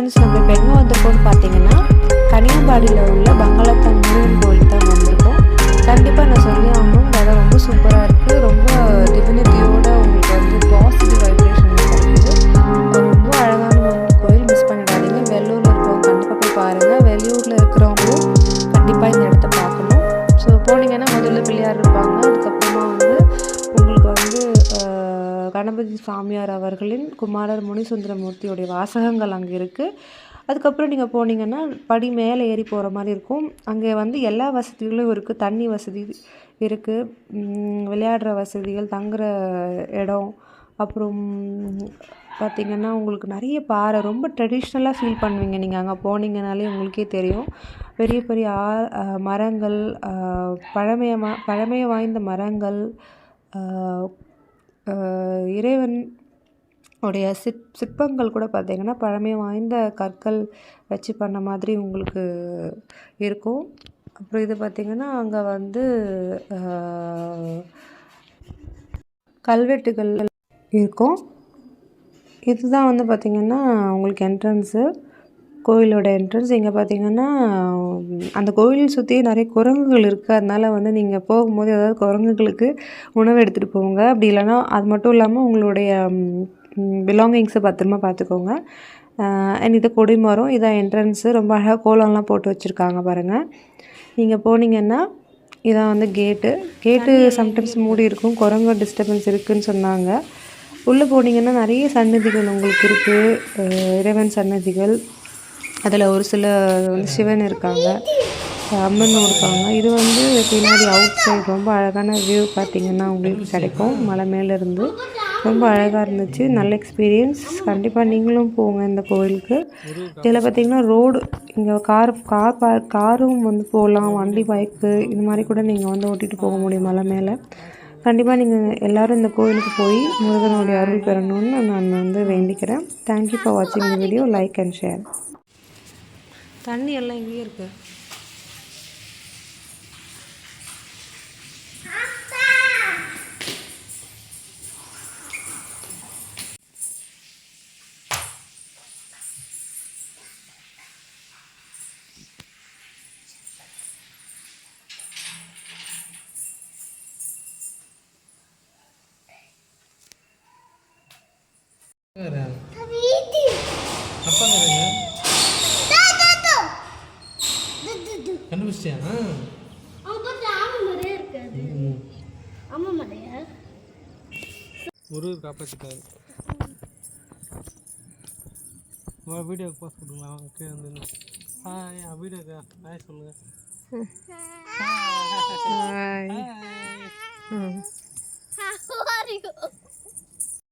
Friends, நம்ம இப்போ எங்கே வந்திருக்கோம்னு பார்த்தீங்கன்னா கனியாம்பாடியில் உள்ள பங்களாத்தான் முருகன் கோயில் தான் வந்திருக்கோம். கண்டிப்பாக நான் சொல்லி ஆகணும், இடம் ரொம்ப சூப்பராக இருக்குது. ரொம்ப டிவினிட்டியோட உங்களுக்கு வந்து பாசிட்டிவ் வைப்ரேஷன் கிடைக்குது. ரொம்ப அழகான முருகன் கோயில், மிஸ் பண்ணிடாதீங்க. வெள்ளூரில் இருக்கிறவங்க கண்டிப்பாக போய் பாருங்கள். வெளியூரில் இருக்கிறவங்களும் கண்டிப்பாக இந்த இடத்த பார்க்கணும். ஸோ போனீங்கன்னா முதல்ல பிள்ளையார் இருப்பாங்க. அதுக்கப்புறமா வந்து உங்களுக்கு வந்து கணபதி சாமியார் அவர்களின் குமாரர் முனிசுந்தரமூர்த்தியோடைய வாசகங்கள் அங்கே இருக்குது. அதுக்கப்புறம் நீங்கள் போனீங்கன்னா படி மேலே ஏறி போகிற மாதிரி இருக்கும். அங்கே வந்து எல்லா வசதிகளும் இருக்குது. தண்ணி வசதி இருக்குது, விளையாடுற வசதிகள், தங்குற இடம், அப்புறம் பார்த்திங்கன்னா உங்களுக்கு நிறைய பாறை, ரொம்ப ட்ரெடிஷ்னலாக ஃபீல் பண்ணுவீங்க நீங்கள் அங்கே போனீங்கனாலே உங்களுக்கே தெரியும். பெரிய பெரிய மரங்கள், பழமை வாய்ந்த மரங்கள், இறைவன் உடைய சிற்பங்கள் கூட பார்த்திங்கன்னா பழமை வாய்ந்த கற்கள் வச்சு பண்ண மாதிரி உங்களுக்கு இருக்கும். அப்புறம் இது பார்த்திங்கன்னா அங்கே வந்து கல்வெட்டுகள் இருக்கும். இதுதான் வந்து பார்த்திங்கன்னா உங்களுக்கு என்ட்ரன்ஸு, கோயிலோட என்ட்ரன்ஸ். இங்கே பார்த்திங்கன்னா அந்த கோயில் சுற்றி நிறைய குரங்குகள் இருக்குது. அதனால் வந்து நீங்கள் போகும்போது ஏதாவது குரங்குகளுக்கு உணவு எடுத்துகிட்டு போங்க. அப்படி இல்லைன்னா அது மட்டும் இல்லாமல் உங்களுடைய பிலாங்கிங்ஸை பத்திரமா பார்த்துக்கோங்க. அண்ட் இது கொடிமரம், இதான் என்ட்ரன்ஸு. ரொம்ப அழகாக கோலம்லாம் போட்டு வச்சுருக்காங்க பாருங்கள். நீங்கள் போனீங்கன்னா இதான் வந்து கேட்டு சம்டைம்ஸ் மூடி இருக்கும், குரங்கு டிஸ்டர்பன்ஸ் இருக்குதுன்னு சொன்னாங்க. உள்ளே போனீங்கன்னா நிறைய சன்னதிகள் உங்களுக்கு இருக்குது, இறைவன் சன்னதிகள். அதில் ஒரு சில வந்து சிவன் இருக்காங்க, அம்மனும் இருக்காங்க. இது வந்து பின்னாடி அவுட் சைடு ரொம்ப அழகான வியூ பார்த்திங்கன்னா உங்களுக்கு கிடைக்கும். மலை மேலேருந்து ரொம்ப அழகாக இருந்துச்சு. நல்ல எக்ஸ்பீரியன்ஸ். கண்டிப்பாக நீங்களும் போங்க இந்த கோயிலுக்கு. இதில் பார்த்திங்கன்னா ரோடு, இங்கே காரும் வந்து போகலாம், வண்டி பைக்கு இது மாதிரி கூட நீங்கள் வந்து ஓட்டிகிட்டு போக முடியும் மலை மேலே. கண்டிப்பாக நீங்கள் எல்லோரும் இந்த கோயிலுக்கு போய் முருகனுடைய அருள் பெறணும்னு நான் வந்து வேண்டிக்கிறேன். தேங்க்யூ ஃபார் வாட்சிங் the video. Like and share. தண்ணி எல்லாம் இங்கேயே இருக்குது. கண்டுபிடிச்சியா? முருகர் காப்பாற்றிட்டாரு. வீடியோக்கு போஸ்ட் கொடுங்க. கீழே வந்து வீடியோக்கு ஹாய் சொல்லுங்கள். Hi. How are you?